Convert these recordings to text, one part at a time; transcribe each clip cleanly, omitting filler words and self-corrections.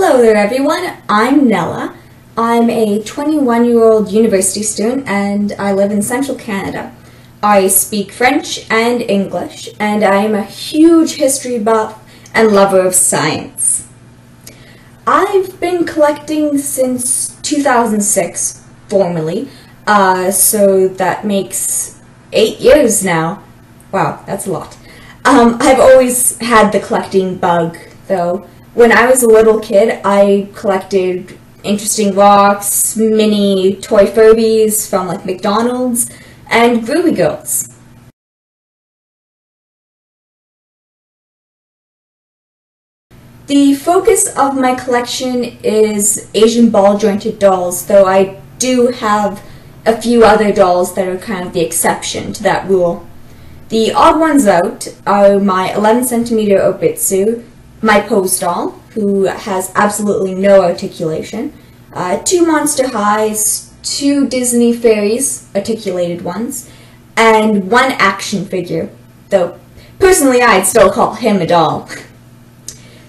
Hello there everyone, I'm Nella. I'm a 21-year-old university student and I live in central Canada. I speak French and English and I am a huge history buff and lover of science. I've been collecting since 2006, formally, so that makes 8 years now. Wow, that's a lot. I've always had the collecting bug, though. When I was a little kid, I collected interesting rocks, mini toy Furbies from like McDonald's, and groovy girls. The focus of my collection is Asian ball-jointed dolls, though I do have a few other dolls that are kind of the exception to that rule. The odd ones out are my 11cm Obitsu, my pose doll, who has absolutely no articulation, 2 Monster Highs, 2 Disney fairies, articulated ones, and 1 action figure, though personally I'd still call him a doll.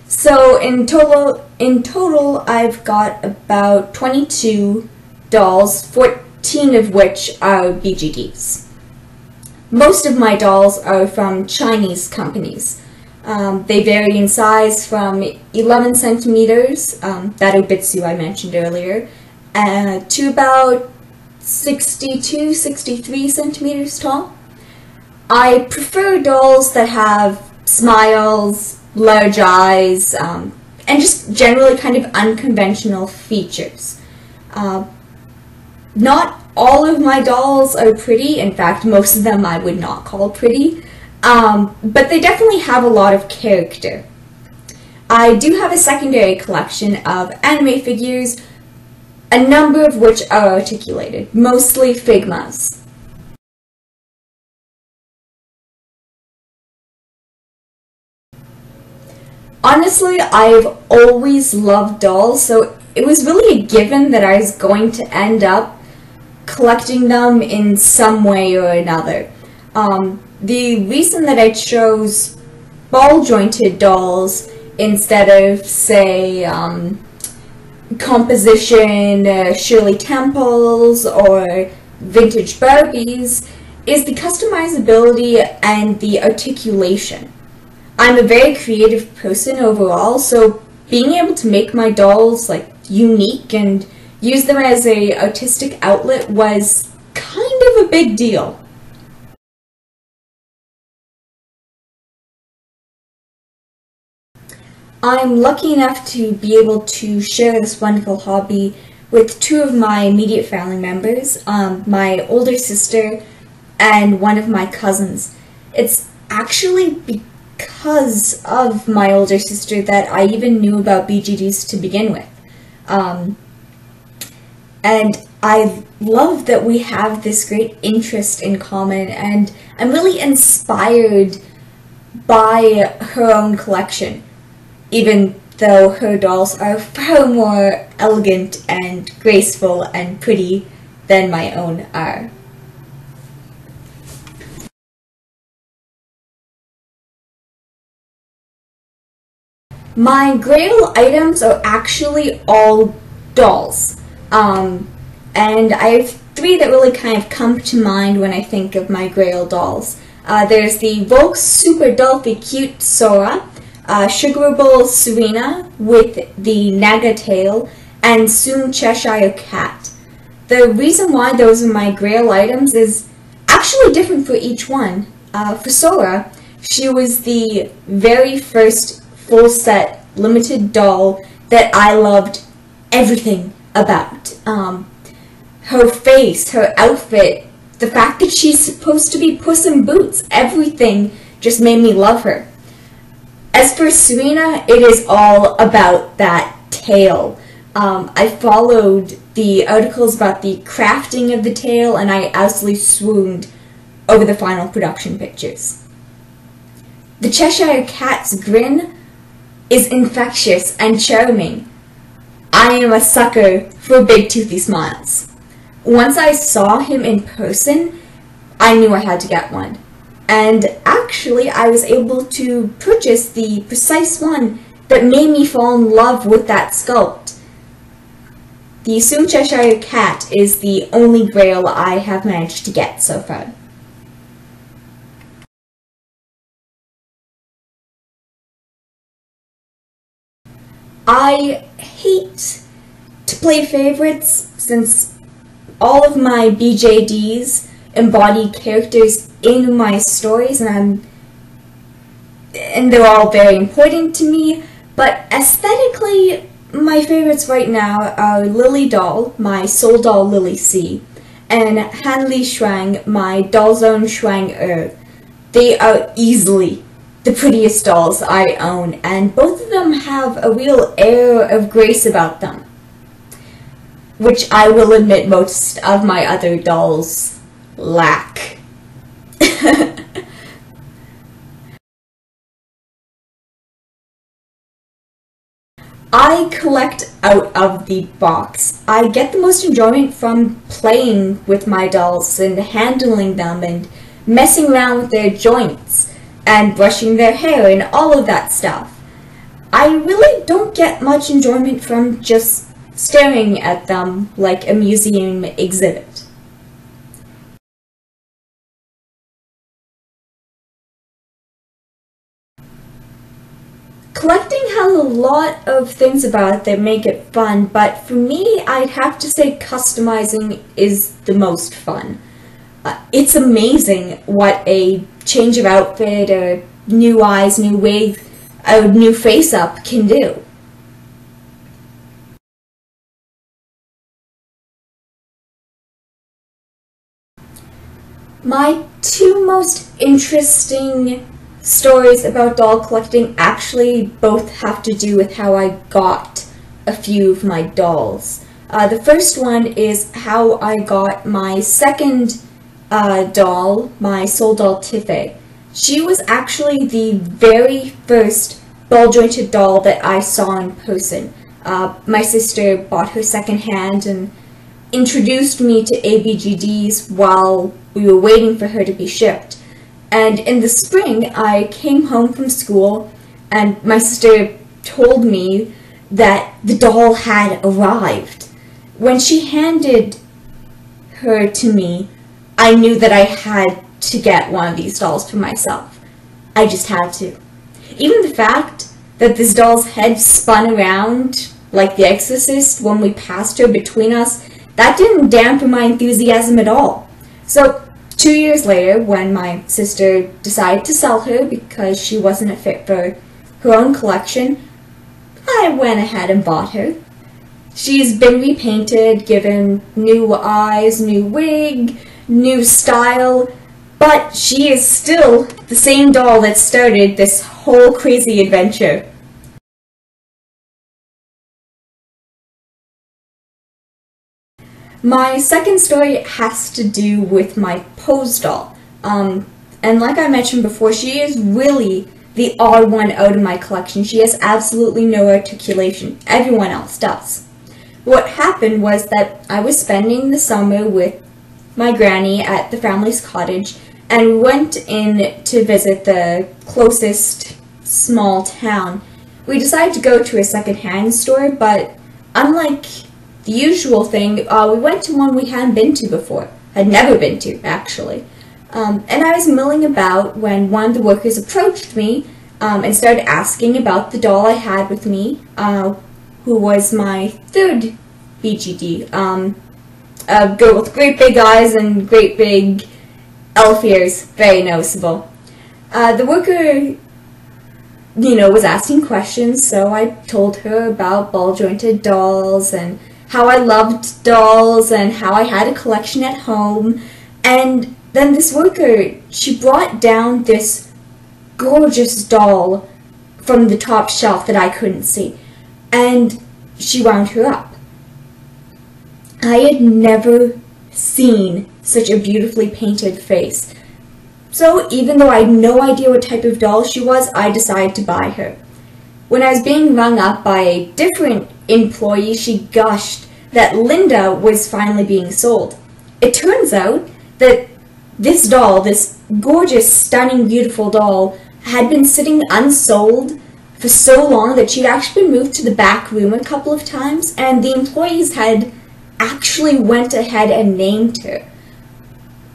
So in total I've got about 22 dolls, 14 of which are BJDs. Most of my dolls are from Chinese companies. They vary in size from 11 centimeters, that Obitsu I mentioned earlier, to about 62, 63 centimeters tall. I prefer dolls that have smiles, large eyes, and just generally kind of unconventional features. Not all of my dolls are pretty. In fact, most of them I would not call pretty. But they definitely have a lot of character. I do have a secondary collection of anime figures, a number of which are articulated, mostly Figmas. Honestly, I've always loved dolls, so it was really a given that I was going to end up collecting them in some way or another. The reason that I chose ball-jointed dolls instead of, say, composition Shirley Temples or vintage Barbies is the customizability and the articulation. I'm a very creative person overall, so being able to make my dolls like unique and use them as an artistic outlet was kind of a big deal. I'm lucky enough to be able to share this wonderful hobby with 2 of my immediate family members, my older sister and one of my cousins. It's actually because of my older sister that I even knew about BJDs to begin with. And I love that we have this great interest in common, and I'm really inspired by her own collection, even though her dolls are far more elegant and graceful and pretty than my own are. My Grail items are actually all dolls, and I have 3 that really kind of come to mind when I think of my Grail dolls. There's the Volks Super Dolphy Cute Sora, Sugarable Serena with the Naga tail, and Soon Cheshire Cat. The reason why those are my Grail items is actually different for each one. For Sora, she was the very first full set limited doll that I loved everything about. Her face, her outfit, the fact that she's supposed to be Puss in Boots, everything just made me love her. As for Serena, it is all about that tail. I followed the articles about the crafting of the tail and I absolutely swooned over the final production pictures. The Cheshire Cat's grin is infectious and charming. I am a sucker for big toothy smiles. Once I saw him in person, I knew I had to get one. And actually, I was able to purchase the precise one that made me fall in love with that sculpt. The assumed Cheshire Cat is the only Grail I have managed to get so far. I hate to play favorites since all of my BJDs embody characters in my stories and they're all very important to me, but aesthetically my favorites right now are Lily Doll, my soul doll Lily C, and Hanli Shrang, my doll zone Shrang. They are easily the prettiest dolls I own, and both of them have a real air of grace about them, which I will admit most of my other dolls lack. I collect out of the box. I get the most enjoyment from playing with my dolls and handling them and messing around with their joints and brushing their hair and all of that stuff. I really don't get much enjoyment from just staring at them like a museum exhibit. Collecting has a lot of things about it that make it fun, but for me, I'd have to say customizing is the most fun. It's amazing what a change of outfit, or new eyes, new wig, a new face-up can do. My two most interesting stories about doll collecting actually both have to do with how I got a few of my dolls. The first one is how I got my second doll, my soul doll Tiffy. She was actually the very first ball-jointed doll that I saw in person. My sister bought her secondhand and introduced me to BJDs while we were waiting for her to be shipped. And in the spring, I came home from school, and my sister told me that the doll had arrived. When she handed her to me, I knew that I had to get one of these dolls for myself. I just had to. Even the fact that this doll's head spun around like the Exorcist when we passed her between us, that didn't dampen my enthusiasm at all. So 2 years later, when my sister decided to sell her because she wasn't a fit for her own collection, I went ahead and bought her. She's been repainted, given new eyes, new wig, new style, but she is still the same doll that started this whole crazy adventure. My second story has to do with my pose doll. And like I mentioned before, she is really the odd one out of my collection. She has absolutely no articulation. Everyone else does. What happened was that I was spending the summer with my granny at the family's cottage, and we went in to visit the closest small town. We decided to go to a second-hand store, but unlike the usual thing, we went to one we hadn't been to before. Had never been to, actually. And I was milling about when one of the workers approached me and started asking about the doll I had with me, who was my third BGD. A girl with great big eyes and great big elf ears, very noticeable. The worker, was asking questions, so I told her about ball-jointed dolls and how I loved dolls and how I had a collection at home. And then this worker, she brought down this gorgeous doll from the top shelf that I couldn't see, and she wound her up. I had never seen such a beautifully painted face. So even though I had no idea what type of doll she was, I decided to buy her. When I was being rung up by a different employee, she gushed that Linda was finally being sold. It turns out that this doll, this gorgeous, stunning, beautiful doll, had been sitting unsold for so long that she'd actually been moved to the back room a couple of times, and the employees had actually went ahead and named her.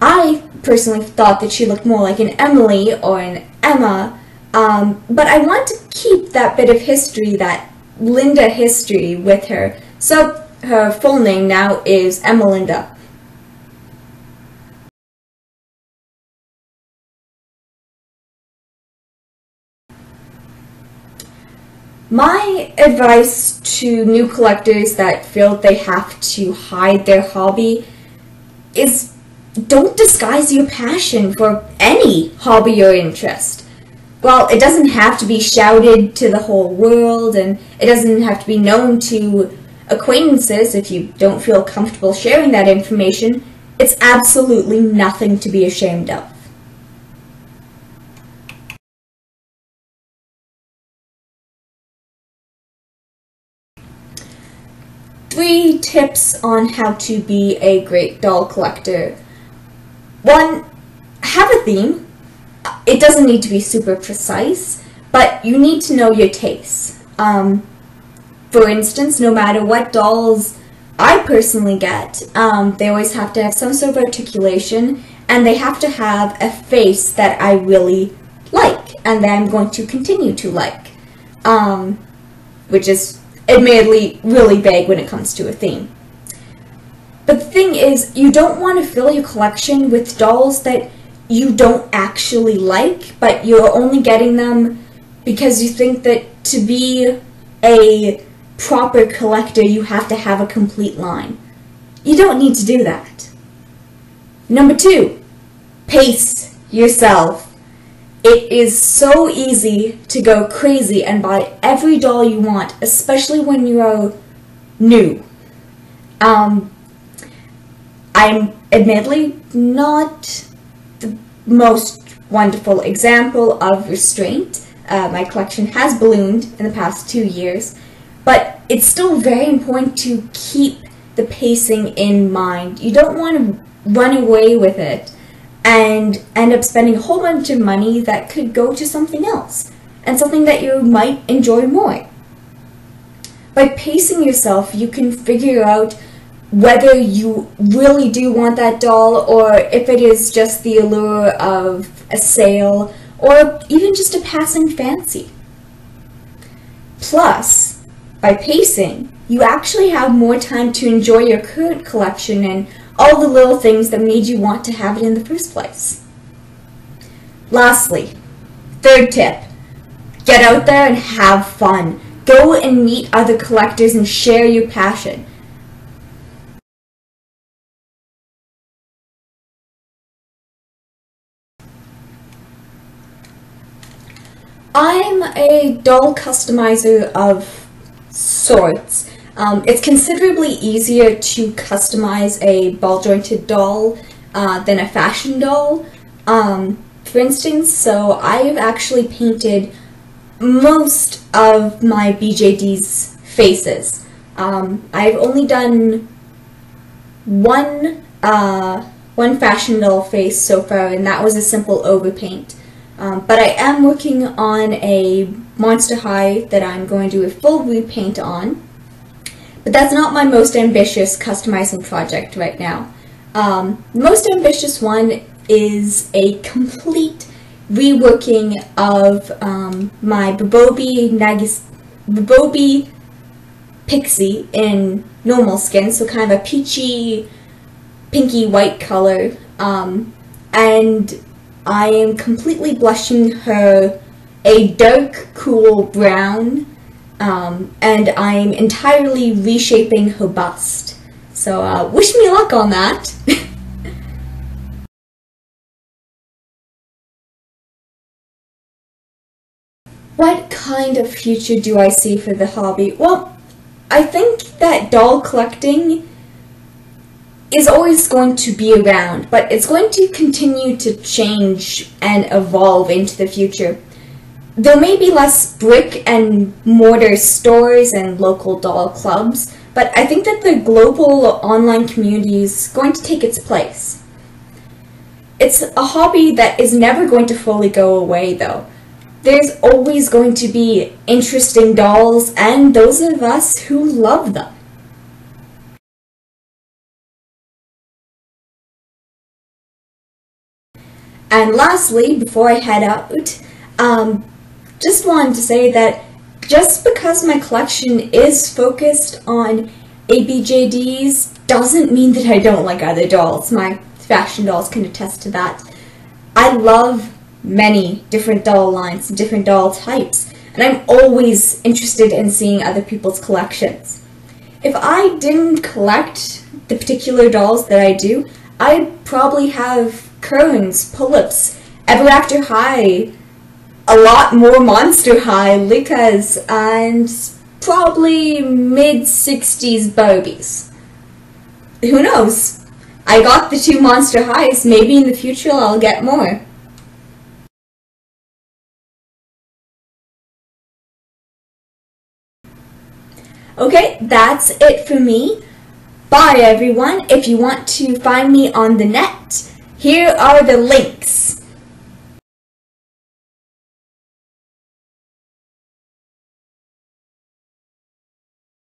I personally thought that she looked more like an Emily or an Emma, but I want to keep that bit of history, that Linda history, with her. So her full name now is Emmelinda. My advice to new collectors that feel they have to hide their hobby is don't disguise your passion for any hobby or interest. Well, it doesn't have to be shouted to the whole world, and it doesn't have to be known to acquaintances if you don't feel comfortable sharing that information. It's absolutely nothing to be ashamed of. Three tips on how to be a great doll collector. 1. Have a theme. It doesn't need to be super precise, but you need to know your tastes. For instance, no matter what dolls I personally get, they always have to have some sort of articulation, and they have to have a face that I really like, and that I'm going to continue to like, which is admittedly really vague when it comes to a theme. But the thing is, you don't want to fill your collection with dolls that you don't actually like, but you're only getting them because you think that to be a proper collector, you have to have a complete line. You don't need to do that. Number 2, pace yourself. It is so easy to go crazy and buy every doll you want, especially when you are new. I'm admittedly not the most wonderful example of restraint. My collection has ballooned in the past 2 years, but it's still very important to keep the pacing in mind. You don't want to run away with it and end up spending a whole bunch of money that could go to something else, and something that you might enjoy more. By pacing yourself, you can figure out whether you really do want that doll, or if it is just the allure of a sale, or even just a passing fancy. Plus, by pacing, you actually have more time to enjoy your current collection and all the little things that made you want to have it in the first place. Lastly, 3rd tip, get out there and have fun. Go and meet other collectors and share your passion. I'm a doll customizer of sorts. It's considerably easier to customize a ball-jointed doll than a fashion doll. For instance, so I've actually painted most of my BJDs' faces. I've only done one fashion doll face so far, and that was a simple overpaint. But I am working on a Monster High that I'm going to do a full repaint on. But that's not my most ambitious customizing project right now. The most ambitious one is a complete reworking of my Bobobi Pixie in normal skin, so kind of a peachy, pinky white color. And I am completely blushing her a dark, cool brown, and I'm entirely reshaping her bust. So wish me luck on that. What kind of future do I see for the hobby? Well, I think that doll collecting is always going to be around, but it's going to continue to change and evolve into the future. There may be less brick and mortar stores and local doll clubs, but I think that the global online community is going to take its place. It's a hobby that is never going to fully go away, though. there's always going to be interesting dolls and those of us who love them. And lastly, before I head out, just wanted to say that just because my collection is focused on BJDs doesn't mean that I don't like other dolls. My fashion dolls can attest to that. I love many different doll lines and different doll types, and I'm always interested in seeing other people's collections. If I didn't collect the particular dolls that I do, I'd probably have Kerns, Pull-Ups, Ever After High, a lot more Monster High, Lickas, and probably mid-60s Barbies. Who knows? I got the 2 Monster Highs, maybe in the future I'll get more. Okay, that's it for me. Bye everyone. If you want to find me on the net, here are the links.